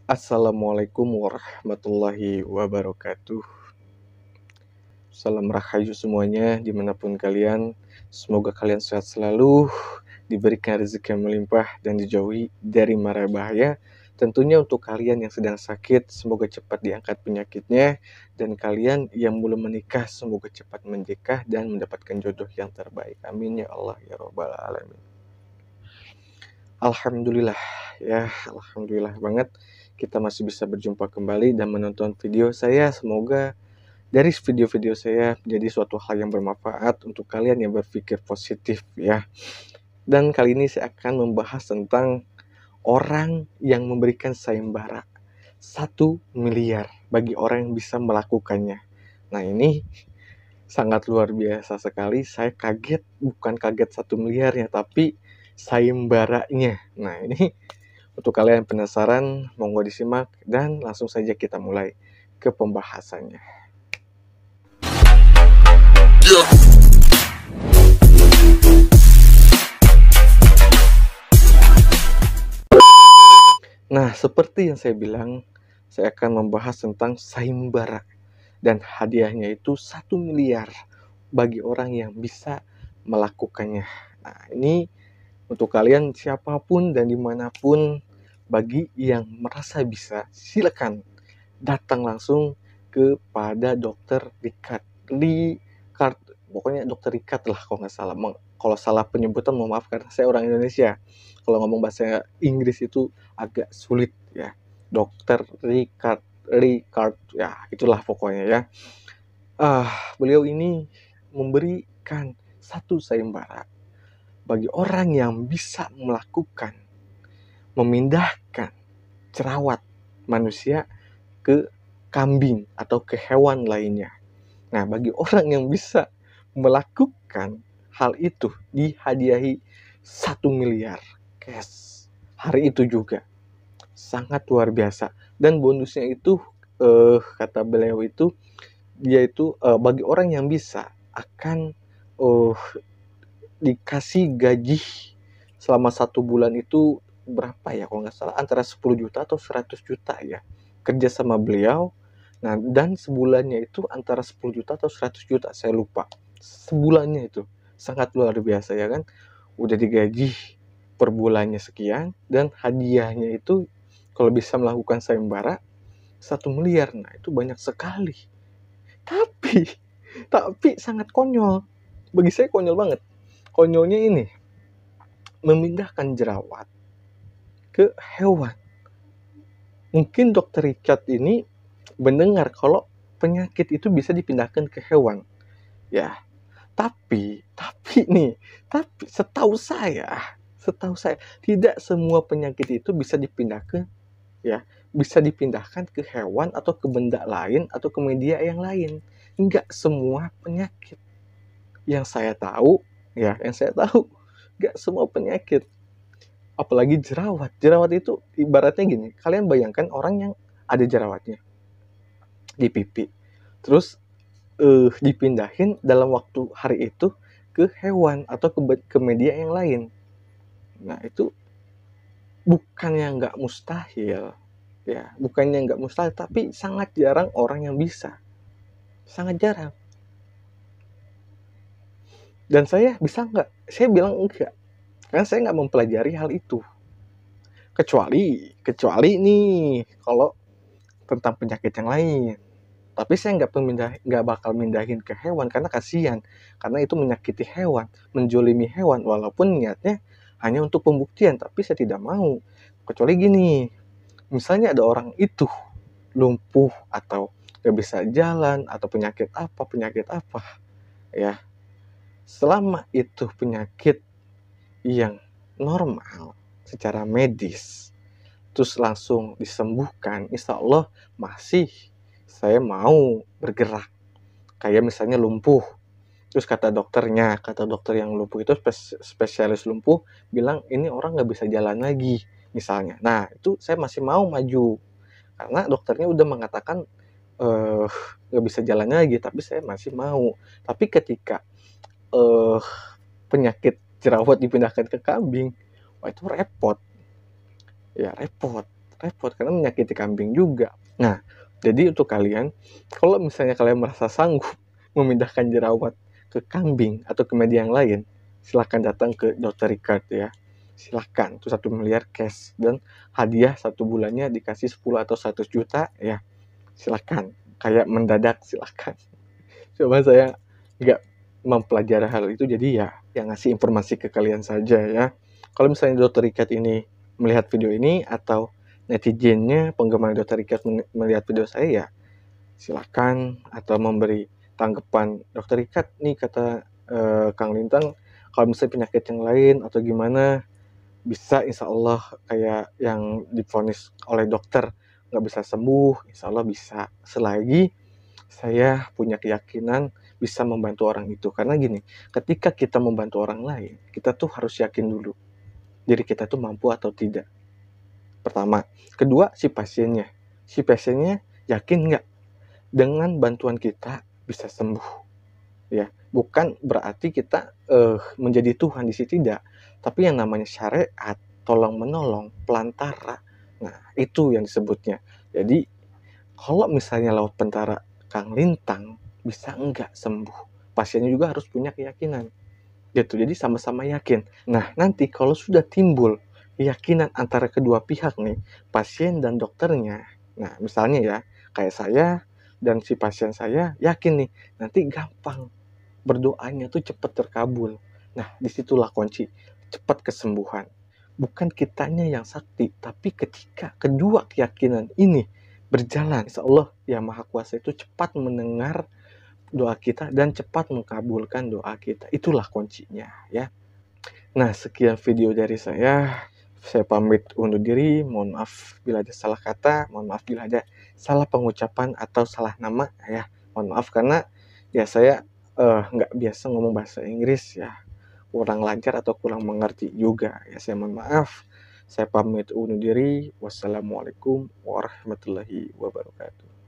Assalamualaikum warahmatullahi wabarakatuh. Salam rahayu semuanya dimanapun kalian. Semoga kalian sehat selalu, diberikan rezeki yang melimpah dan dijauhi dari mara bahaya. Tentunya untuk kalian yang sedang sakit, semoga cepat diangkat penyakitnya. Dan kalian yang belum menikah, semoga cepat menikah dan mendapatkan jodoh yang terbaik. Amin ya Allah ya Rabbal Alamin. Alhamdulillah ya, alhamdulillah banget kita masih bisa berjumpa kembali dan menonton video saya. Semoga dari video-video saya menjadi suatu hal yang bermanfaat untuk kalian yang berpikir positif ya. Dan kali ini saya akan membahas tentang orang yang memberikan sayembara 1 miliar bagi orang yang bisa melakukannya. Nah, ini sangat luar biasa sekali. Saya kaget, bukan kaget 1 miliarnya, tapi sayembaranya. Nah, ini untuk kalian yang penasaran, monggo disimak dan langsung saja kita mulai ke pembahasannya. Nah, seperti yang saya bilang, saya akan membahas tentang sayembara dan hadiahnya itu 1 miliar bagi orang yang bisa melakukannya. Nah, ini untuk kalian siapapun dan dimanapun, bagi yang merasa bisa, silakan datang langsung kepada Dokter Richard. Pokoknya Dokter Richard lah kalau nggak salah. Kalau salah penyebutan mohon maaf karena saya orang Indonesia. Kalau ngomong bahasa Inggris itu agak sulit ya. Dokter Richard ya itulah pokoknya ya. Beliau ini memberikan 1 sayembara bagi orang yang bisa melakukan memindahkan jerawat manusia ke kambing atau ke hewan lainnya. Nah, bagi orang yang bisa melakukan hal itu dihadiahi 1 miliar cash hari itu juga. Sangat luar biasa. Dan bonusnya itu kata beliau itu dia itu bagi orang yang bisa akan dikasih gaji selama 1 bulan itu berapa ya kalau nggak salah antara 10 juta atau 100 juta ya kerja sama beliau. Nah, dan sebulannya itu antara 10 juta atau 100 juta, saya lupa. Sebulannya itu sangat luar biasa ya kan. Udah digaji per bulannya sekian dan hadiahnya itu kalau bisa melakukan sayembara 1 miliar. Nah, itu banyak sekali. Tapi sangat konyol. Bagi saya konyol banget. Konyolnya ini memindahkan jerawat ke hewan. Mungkin Dokter Richard ini mendengar kalau penyakit itu bisa dipindahkan ke hewan. Ya, tapi setahu saya tidak semua penyakit itu bisa dipindahkan ya, bisa dipindahkan ke hewan atau ke benda lain atau ke media yang lain. Enggak semua penyakit. Yang saya tahu, enggak semua penyakit. Apalagi jerawat. Jerawat itu ibaratnya gini, kalian bayangkan orang yang ada jerawatnya di pipi, terus dipindahin dalam waktu hari itu ke hewan atau ke media yang lain. Nah, itu bukannya nggak mustahil, ya, bukannya nggak mustahil, tapi sangat jarang orang yang bisa. Sangat jarang. Dan saya bisa nggak? Saya bilang enggak. Karena saya nggak mempelajari hal itu. Kecuali nih kalau tentang penyakit yang lain. Tapi saya nggak bakal mindahin ke hewan karena kasihan. Karena itu menyakiti hewan, menjolimi hewan. Walaupun niatnya hanya untuk pembuktian, tapi saya tidak mau. Kecuali gini, misalnya ada orang itu lumpuh atau nggak bisa jalan atau penyakit apa, ya. Selama itu penyakit yang normal secara medis, terus langsung disembuhkan, insya Allah masih saya mau bergerak. Kayak misalnya lumpuh, terus kata dokter yang lumpuh itu spesialis lumpuh bilang ini orang nggak bisa jalan lagi misalnya. Nah, itu saya masih mau maju karena dokternya udah mengatakan nggak bisa jalan lagi, tapi saya masih mau. Tapi ketika penyakit jerawat dipindahkan ke kambing, wah itu repot. Ya repot. repot karena menyakiti kambing juga. Nah, jadi untuk kalian, kalau misalnya kalian merasa sanggup memindahkan jerawat ke kambing atau ke media yang lain, silahkan datang ke Dr. Richard ya. Silahkan, itu 1 miliar cash dan hadiah 1 bulannya dikasih 10 atau 100 juta ya. Silahkan, kayak mendadak silahkan. Coba saya nggak mempelajari hal itu, jadi ya yang ngasih informasi ke kalian saja ya. Kalau misalnya Dr. Richard ini melihat video ini atau netizennya penggemar Dr. Richard melihat video saya ya silakan, atau memberi tanggapan Dr. Richard nih kata Kang Lintang kalau misalnya penyakit yang lain atau gimana bisa insya Allah kayak yang divonis oleh dokter nggak bisa sembuh, insya Allah bisa, selagi saya punya keyakinan bisa membantu orang itu. Karena gini, ketika kita membantu orang lain, kita tuh harus yakin dulu diri kita tuh mampu atau tidak. Pertama. Kedua, si pasiennya yakin nggak dengan bantuan kita bisa sembuh. Ya, bukan berarti kita menjadi Tuhan di sini, tidak. Tapi yang namanya syariat, tolong menolong, pelantara. Nah, itu yang disebutnya. Jadi, kalau misalnya lewat pentara Kang Lintang bisa enggak sembuh, pasiennya juga harus punya keyakinan gitu, jadi sama-sama yakin. Nah, nanti kalau sudah timbul keyakinan antara kedua pihak nih, pasien dan dokternya, nah misalnya ya kayak saya dan si pasien saya yakin nih, nanti gampang berdoanya tuh cepat terkabul. Nah, disitulah kunci cepat kesembuhan. Bukan kitanya yang sakti, tapi ketika kedua keyakinan ini berjalan, insya Allah yang Maha Kuasa itu cepat mendengar doa kita dan cepat mengabulkan doa kita. Itulah kuncinya ya. Nah, sekian video dari saya. Saya pamit undur diri. Mohon maaf bila ada salah kata, mohon maaf bila ada salah pengucapan atau salah nama ya. Mohon maaf karena ya saya nggak biasa ngomong bahasa Inggris ya. Kurang lancar atau kurang mengerti juga ya. Saya mohon maaf. Saya pamit undur diri. Wassalamualaikum warahmatullahi wabarakatuh.